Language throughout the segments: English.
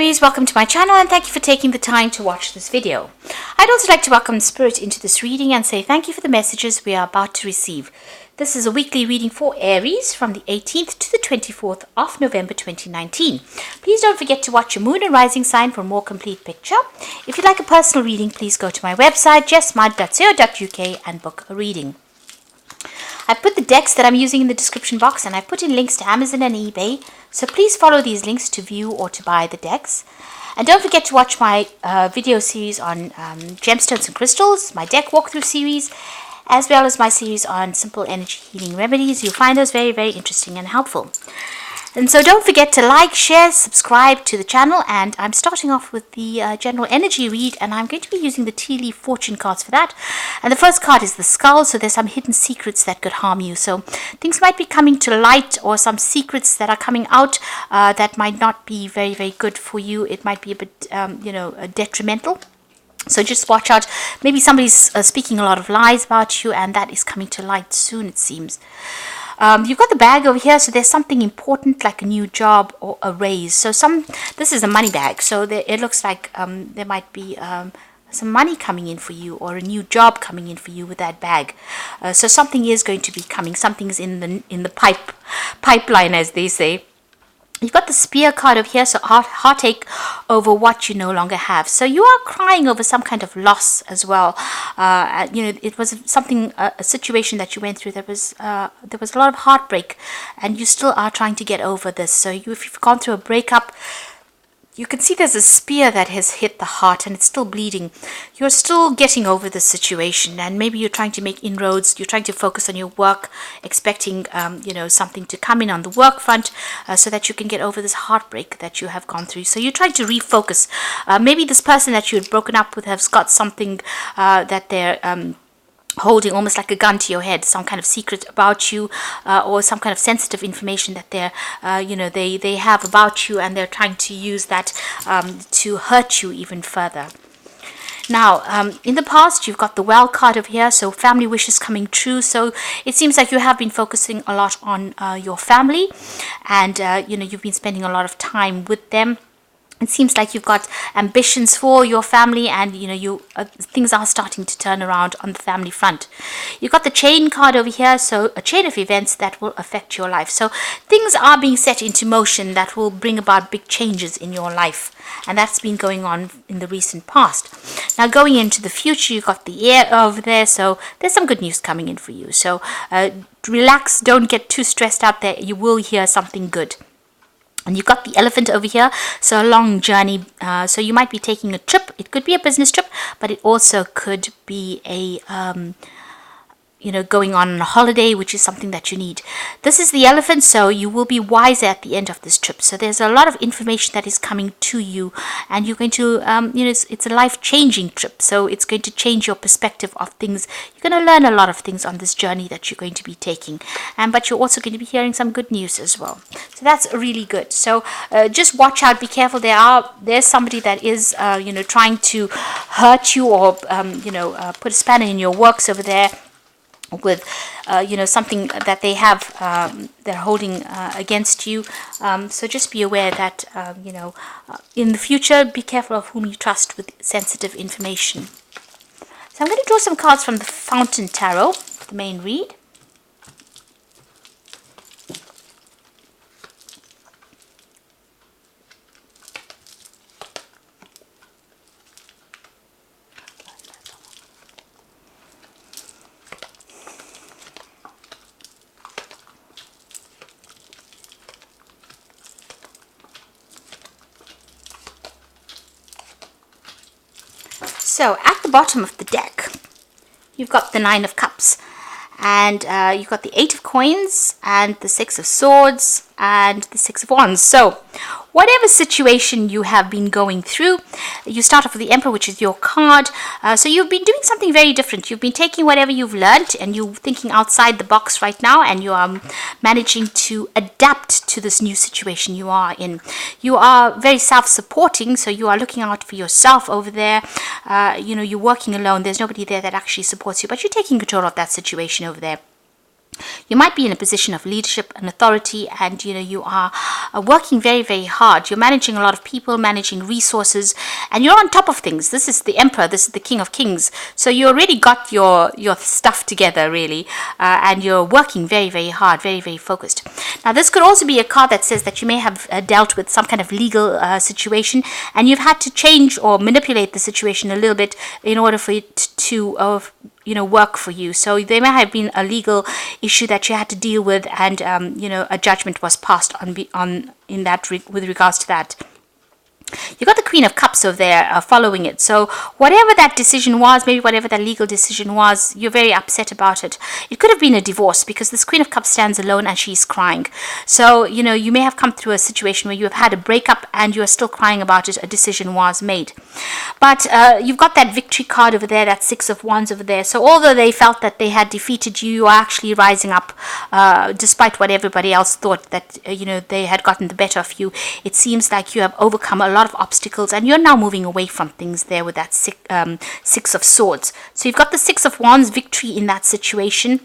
Aries, welcome to my channel and thank you for taking the time to watch this video. I'd also like to welcome Spirit into this reading and say thank you for the messages we are about to receive. This is a weekly reading for Aries from the 18th to the 24th of November 2019. Please don't forget to watch your moon and rising sign for a more complete picture. If you'd like a personal reading, please go to my website jessmud.co.uk and book a reading. I've put the decks that I'm using in the description box and I've put in links to Amazon and eBay, so please follow these links to view or to buy the decks. And don't forget to watch my video series on gemstones and crystals, my deck walkthrough series, as well as my series on simple energy healing remedies. You'll find those very, very interesting and helpful. And so don't forget to like, share, subscribe to the channel. And I'm starting off with the general energy read, and I'm going to be using the tea leaf fortune cards for that. And the first card is the skull, so there's some hidden secrets that could harm you. So things might be coming to light, or some secrets that are coming out that might not be very, very good for you. It might be a bit, detrimental. So just watch out. Maybe somebody's speaking a lot of lies about you, and that is coming to light soon, it seems. You've got the bag over here, so there's something important like a new job or a raise. So this is a money bag, so it looks like there might be some money coming in for you, or a new job coming in for you with that bag. So something is going to be coming. Something's in the pipeline, as they say. You've got the spear card over here, so heartache over what you no longer have. So you are crying over some kind of loss as well. It was a situation that you went through. There was a lot of heartbreak, and you still are trying to get over this. So if you've gone through a breakup, you can see there's a spear that has hit the heart and it's still bleeding. You're still getting over the situation, and maybe you're trying to make inroads. You're trying to focus on your work, expecting something to come in on the work front so that you can get over this heartbreak that you have gone through. So you're trying to refocus. Maybe this person that you had broken up with has got something that they're holding almost like a gun to your head, some kind of secret about you, or some kind of sensitive information that they have about you, and they're trying to use that to hurt you even further. Now, in the past, you've got the well card over here, so family wishes coming true. So it seems like you have been focusing a lot on your family, and you've been spending a lot of time with them. It seems like you've got ambitions for your family, and things are starting to turn around on the family front. You've got the chain card over here, so a chain of events that will affect your life. So things are being set into motion that will bring about big changes in your life, and that's been going on in the recent past. Now, going into the future, you've got the air over there, so there's some good news coming in for you. So relax, don't get too stressed out there. You will hear something good. And you've got the elephant over here, so a long journey. So you might be taking a trip. It could be a business trip, but it also could be a going on a holiday, which is something that you need. This is the elephant, so you will be wiser at the end of this trip. So there's a lot of information that is coming to you, and you're going to, it's a life-changing trip. So it's going to change your perspective of things. You're going to learn a lot of things on this journey that you're going to be taking, but you're also going to be hearing some good news as well. So that's really good. So just watch out, be careful. There's somebody that is, trying to hurt you, or put a spanner in your works over there, with something that they have they're holding against you. So just be aware that in the future, be careful of whom you trust with sensitive information. So I'm going to draw some cards from the Fountain Tarot, the main read. So at the bottom of the deck, you've got the Nine of Cups, and you've got the Eight of Coins, and the Six of Swords, and the Six of Wands. So whatever situation you have been going through, you start off with the Emperor, which is your card. So you've been doing something very different. You've been taking whatever you've learned, and you're thinking outside the box right now, and you are managing to adapt to this new situation you are in. You are very self-supporting, so you are looking out for yourself over there. You're working alone. There's nobody there that actually supports you, but you're taking control of that situation over there. You might be in a position of leadership and authority, and you are working very, very hard. You're managing a lot of people, managing resources, and you're on top of things. This is the emperor, this is the king of kings, so you already got your stuff together, really, and you're working very, very hard, very, very focused. Now this could also be a card that says that you may have dealt with some kind of legal situation, and you've had to change or manipulate the situation a little bit in order for it to work for you. So there may have been a legal issue that you had to deal with, and a judgment was passed on in that with regards to that. You got the Queen of Cups over there following it. So whatever that decision was, maybe whatever that legal decision was, you're very upset about it. It could have been a divorce, because this Queen of Cups stands alone and she's crying. So, you may have come through a situation where you have had a breakup and you are still crying about it. A decision was made. But you've got that victory card over there, that Six of Wands over there. So although they felt that they had defeated you, you are actually rising up despite what everybody else thought, that, they had gotten the better of you. It seems like you have overcome a lot of obstacles, and you're now moving away from things there with that Six of Swords. So you've got the Six of Wands, victory in that situation,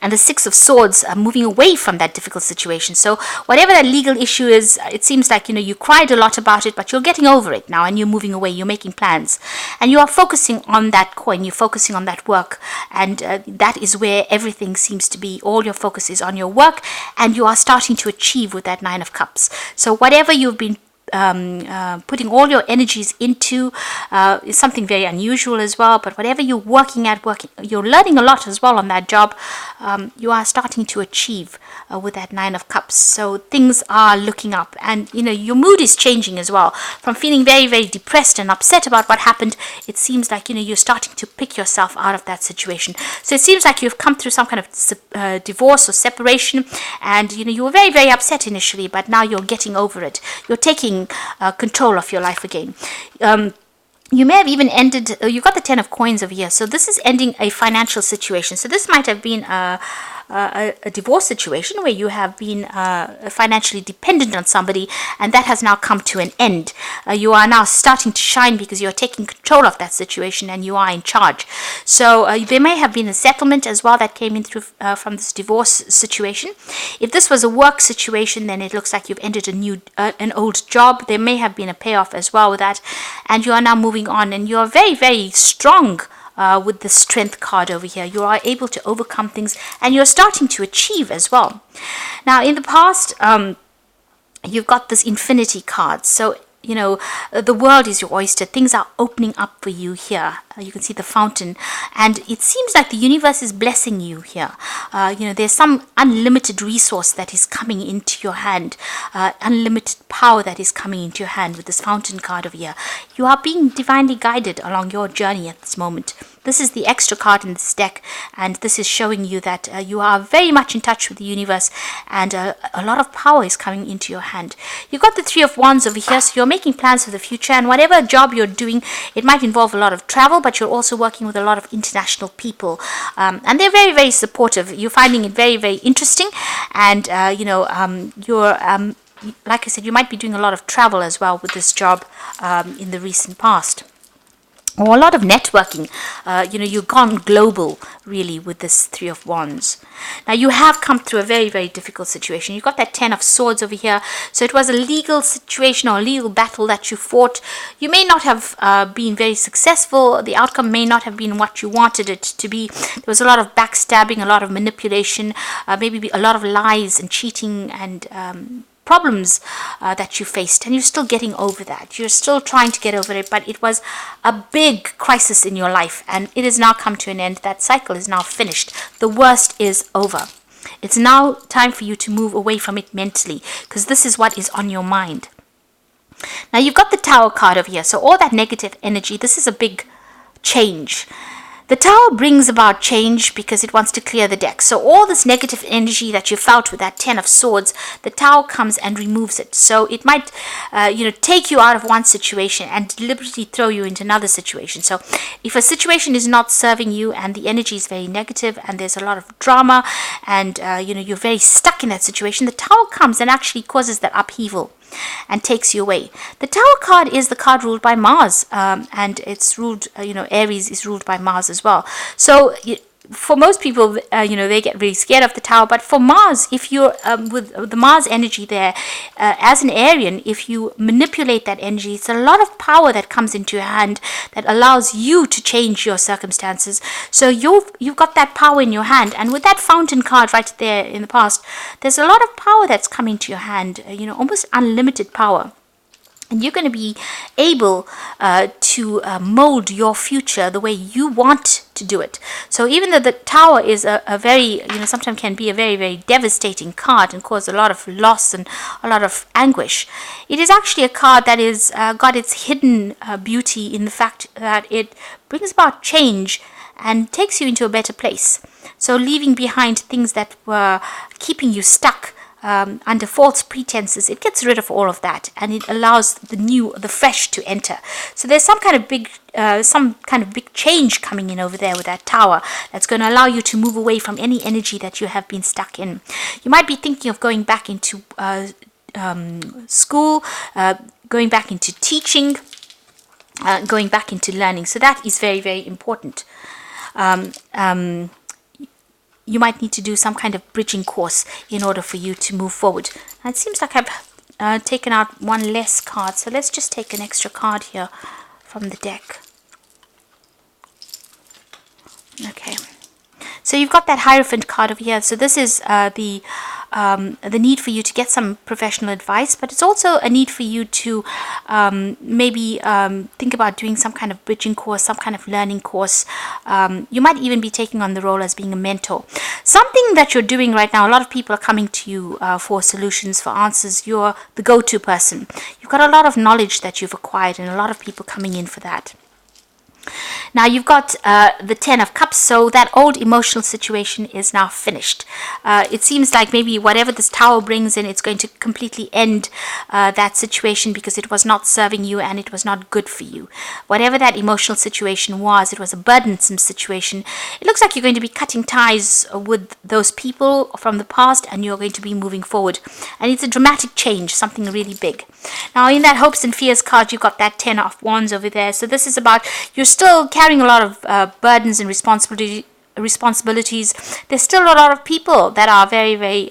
and the Six of Swords are moving away from that difficult situation. So whatever that legal issue is, it seems like you cried a lot about it, but you're getting over it now, and you're moving away. You're making plans, and you are focusing on that coin. You're focusing on that work, and that is where everything seems to be. All your focus is on your work, and you are starting to achieve with that Nine of Cups. So whatever you've been putting all your energies into is something very unusual as well, but whatever you're working, you're learning a lot as well on that job. You are starting to achieve with that Nine of Cups. So things are looking up, and your mood is changing as well. From feeling very, very depressed and upset about what happened, it seems like you're starting to pick yourself out of that situation. So it seems like you've come through some kind of divorce or separation, and you were very, very upset initially, but now you're getting over it. You're taking control of your life again. You may have even ended, you've got the Ten of Coins over here, so this is ending a financial situation. So this might have been a divorce situation where you have been financially dependent on somebody, and that has now come to an end. You are now starting to shine because you're taking control of that situation, and you are in charge. So there may have been a settlement as well that came in through from this divorce situation. If this was a work situation, then it looks like you've ended an old job. There may have been a payoff as well with that, and you are now moving on, and you are very, very strong with the Strength card over here. You are able to overcome things, and you're starting to achieve as well. Now in the past, you've got this Infinity card. So the world is your oyster. Things are opening up for you here. You can see the fountain, and it seems like the universe is blessing you here. There's some unlimited resource that is coming into your hand, unlimited power that is coming into your hand with this fountain card over here. You are being divinely guided along your journey at this moment. This is the extra card in this deck, and this is showing you that you are very much in touch with the universe, and a lot of power is coming into your hand. You've got the Three of Wands over here, so you're making plans for the future, and whatever job you're doing, it might involve a lot of travel, but you're also working with a lot of international people, and they're very, very supportive. You're finding it very, very interesting, and you're like I said, you might be doing a lot of travel as well with this job in the recent past, or a lot of networking. You've gone global really with this Three of Wands. Now you have come through a very, very difficult situation. You've got that Ten of Swords over here. So it was a legal situation or a legal battle that you fought. You may not have been very successful. The outcome may not have been what you wanted it to be. There was a lot of backstabbing, a lot of manipulation, maybe a lot of lies and cheating and problems that you faced, and you're still getting over that. You're still trying to get over it, but it was a big crisis in your life, and it has now come to an end. That cycle is now finished. The worst is over. It's now time for you to move away from it mentally, because this is what is on your mind. Now you've got the Tower card over here, so all that negative energy, this is a big change. The Tower brings about change because it wants to clear the deck. So all this negative energy that you felt with that Ten of Swords, the Tower comes and removes it. So it might, take you out of one situation and deliberately throw you into another situation. So if a situation is not serving you and the energy is very negative and there's a lot of drama and, you're very stuck in that situation, the Tower comes and actually causes that upheaval and takes you away. The Tower card is the card ruled by Mars, and it's ruled, Aries is ruled by Mars as well. So for most people, they get really scared of the Tower. But for Mars, if you're with the Mars energy there, as an Aryan, if you manipulate that energy, it's a lot of power that comes into your hand that allows you to change your circumstances. So you've got that power in your hand, and with that Fountain card right there in the past, there's a lot of power that's coming to your hand. Almost unlimited power. And you're going to be able to mold your future the way you want to do it. So even though the Tower is a very, sometimes can be a very, very devastating card and cause a lot of loss and a lot of anguish, it is actually a card that is got its hidden beauty in the fact that it brings about change and takes you into a better place. So leaving behind things that were keeping you stuck under false pretenses, it gets rid of all of that, and it allows the fresh to enter. So there's some kind of big change coming in over there with that Tower that's going to allow you to move away from any energy that you have been stuck in. You might be thinking of going back into school, going back into teaching, going back into learning. So that is very, very important. You might need to do some kind of bridging course in order for you to move forward. And it seems like I've taken out one less card, so let's just take an extra card here from the deck. Okay, so you've got that Hierophant card over here. So this is the need for you to get some professional advice, but it's also a need for you to maybe think about doing some kind of bridging course, some kind of learning course. You might even be taking on the role as being a mentor. Something that you're doing right now, a lot of people are coming to you for solutions, for answers. You're the go-to person. You've got a lot of knowledge that you've acquired, and a lot of people coming in for that. Now you've got the Ten of Cups, so that old emotional situation is now finished. It seems like maybe whatever this Tower brings in, it's going to completely end that situation because it was not serving you and it was not good for you. Whatever that emotional situation was, it was a burdensome situation. It looks like you're going to be cutting ties with those people from the past, and you're going to be moving forward. And it's a dramatic change, something really big. Now in that Hopes and Fears card, you've got that Ten of Wands over there. So this is about, you're still carrying a lot of burdens and responsibilities. There's still a lot of people that are very, very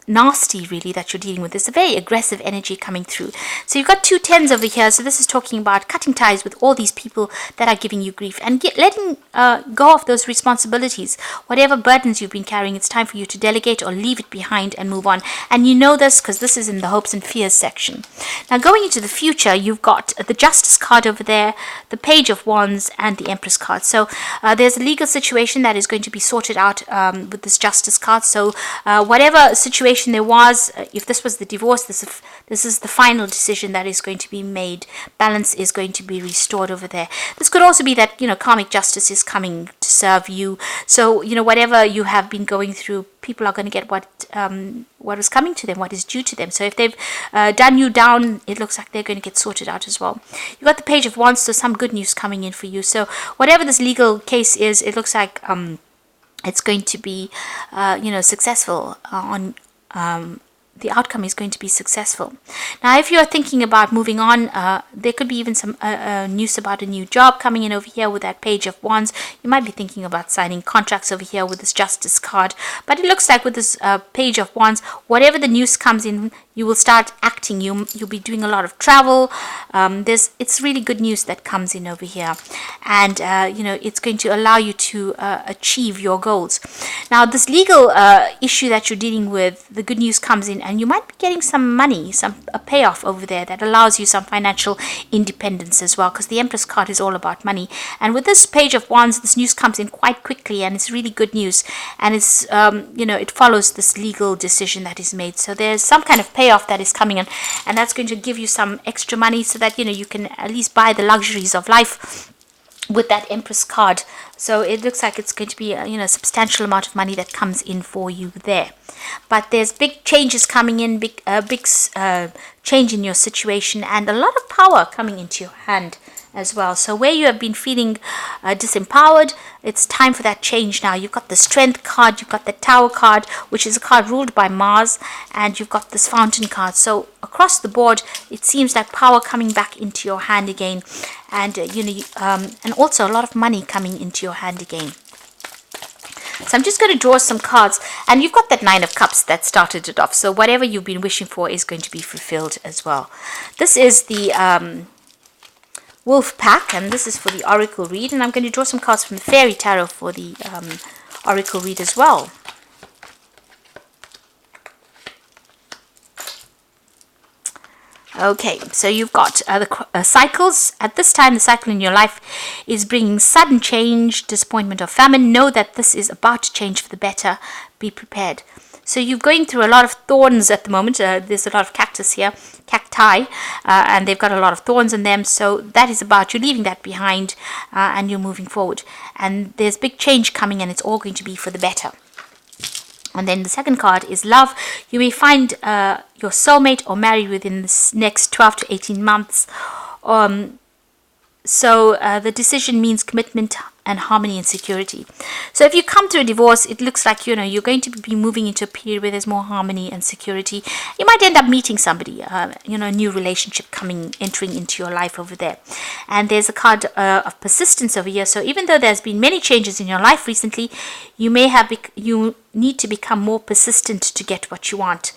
nasty, really, that you're dealing with. There's a very aggressive energy coming through. So you've got two tens over here. So this is talking about cutting ties with all these people that are giving you grief and letting go of those responsibilities. Whatever burdens you've been carrying, it's time for you to delegate or leave it behind and move on. And you know this because this is in the Hopes and Fears section. Now going into the future, you've got the Justice card over there, the Page of Wands, and the Empress card. So there's a legal situation that is going to be sorted out with this Justice card. So whatever situation there was, if this was the divorce, this is the final decision that is going to be made. Balance is going to be restored over there. This could also be that karmic justice is coming to serve you. So whatever you have been going through, people are going to get what is coming to them, what is due to them. So if they've done you down, it looks like they're going to get sorted out as well. You got the Page of Wands, so some good news coming in for you. So whatever this legal case is, it looks like it's going to be successful on the outcome is going to be successful. Now, if you're thinking about moving on, there could be even some news about a new job coming in over here with that Page of Wands. You might be thinking about signing contracts over here with this Justice card. But it looks like with this Page of Wands, whatever the news comes in, you will start acting. You'll be doing a lot of travel. It's really good news that comes in over here, and it's going to allow you to achieve your goals. Now, this legal issue that you're dealing with, the good news comes in, and you might be getting some money, a payoff over there that allows you some financial independence as well, because the Empress card is all about money. And with this Page of Wands, this news comes in quite quickly, and it's really good news, and it's it follows this legal decision that is made. So there's some kind of payoff that is coming in, and that's going to give you some extra money so that you can at least buy the luxuries of life with that Empress card. So it looks like it's going to be a substantial amount of money that comes in for you there. But there's big changes coming in, big change in your situation, and a lot of power coming into your hand as well. So where you have been feeling disempowered, it's time for that change now. You've got the Strength card, you've got the Tower card, which is a card ruled by Mars, and you've got this Fountain card. So across the board, it seems like power coming back into your hand again, and and also a lot of money coming into your hand again. So I'm just going to draw some cards, and you've got that Nine of Cups that started it off. So whatever you've been wishing for is going to be fulfilled as well. This is the Wolf Pack, and this is for the Oracle read. And I'm going to draw some cards from the Fairy Tarot for the Oracle read as well. Okay, so you've got the cycles. At this time, the cycle in your life is bringing sudden change, disappointment, or famine. Know that this is about to change for the better. Be prepared. So you're going through a lot of thorns at the moment. There's a lot of cactus here, cacti, and they've got a lot of thorns in them. So that is about you leaving that behind, and you're moving forward. And there's big change coming, and it's all going to be for the better. And then the second card is love. You may find your soulmate or marry within the next 12 to 18 months. So the decision means commitment and harmony and security. So if you come through a divorce, it looks like, you're going to be moving into a period where there's more harmony and security. You might end up meeting somebody, a new relationship entering into your life over there. And there's a card of persistence over here. So even though there's been many changes in your life recently, you need to become more persistent to get what you want.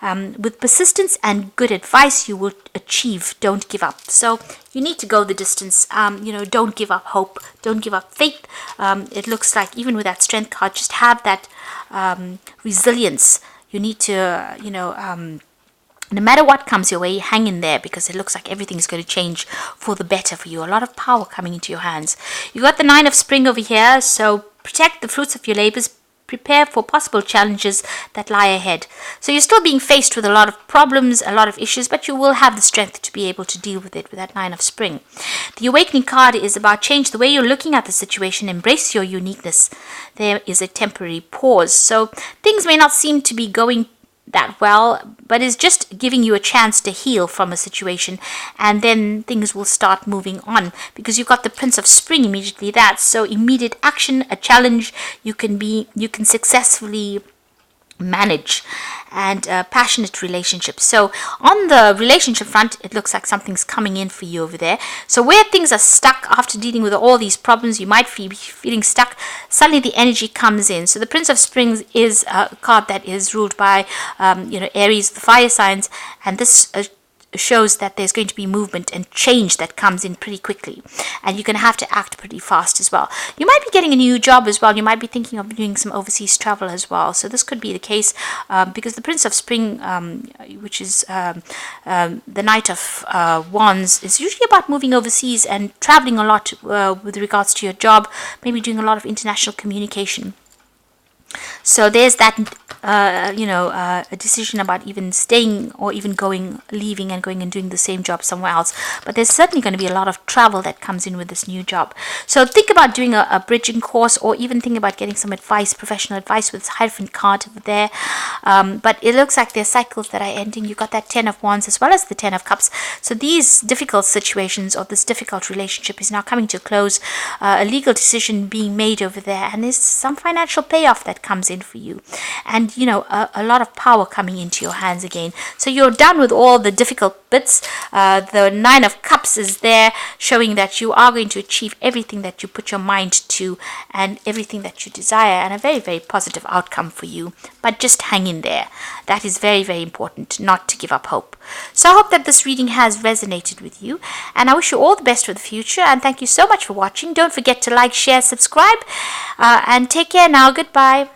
With persistence and good advice, you will achieve. Don't give up. So you need to go the distance. Don't give up hope. Don't give up faith. It looks like even with that strength card, just have that resilience. You need to, no matter what comes your way, hang in there, because it looks like everything is going to change for the better for you. A lot of power coming into your hands. You got the Nine of Spring over here. So protect the fruits of your labors. Prepare for possible challenges that lie ahead. So you're still being faced with a lot of problems, a lot of issues, but you will have the strength to be able to deal with it with that Nine of Spring. The Awakening card is about change the way you're looking at the situation. Embrace your uniqueness. There is a temporary pause. So things may not seem to be going that well, but it's just giving you a chance to heal from a situation, and then things will start moving on, because you've got the Prince of Spring immediately. That's so immediate action, a challenge you can successfully manage, and passionate relationships. So on the relationship front, it looks like something's coming in for you over there. So where things are stuck after dealing with all these problems, you might be feeling stuck. Suddenly the energy comes in. So the Prince of Springs is a card that is ruled by Aries, the fire signs, and this shows that there's going to be movement and change that comes in pretty quickly, and you're going to have to act pretty fast as well. You might be getting a new job as well. You might be thinking of doing some overseas travel as well. So this could be the case, because the Prince of Spring, which is the Knight of Wands, is usually about moving overseas and traveling a lot with regards to your job, maybe doing a lot of international communication. So there's that, a decision about even staying or even leaving and going and doing the same job somewhere else. But there's certainly going to be a lot of travel that comes in with this new job. So think about doing a bridging course, or even think about getting some advice, professional advice, with this Hierophant card over there. But it looks like there's cycles that are ending. You got that Ten of Wands as well as the Ten of Cups. So these difficult situations, or this difficult relationship, is now coming to a close. A legal decision being made over there, and there's some financial payoff that comes in for you, and a lot of power coming into your hands again. So you're done with all the difficult bits. The Nine of Cups is there, showing that you are going to achieve everything that you put your mind to, and everything that you desire, and a very, very positive outcome for you. But just hang in there. That is very, very important, not to give up hope. So I hope that this reading has resonated with you, and I wish you all the best for the future, and thank you so much for watching. Don't forget to like, share, subscribe, and take care now. Goodbye.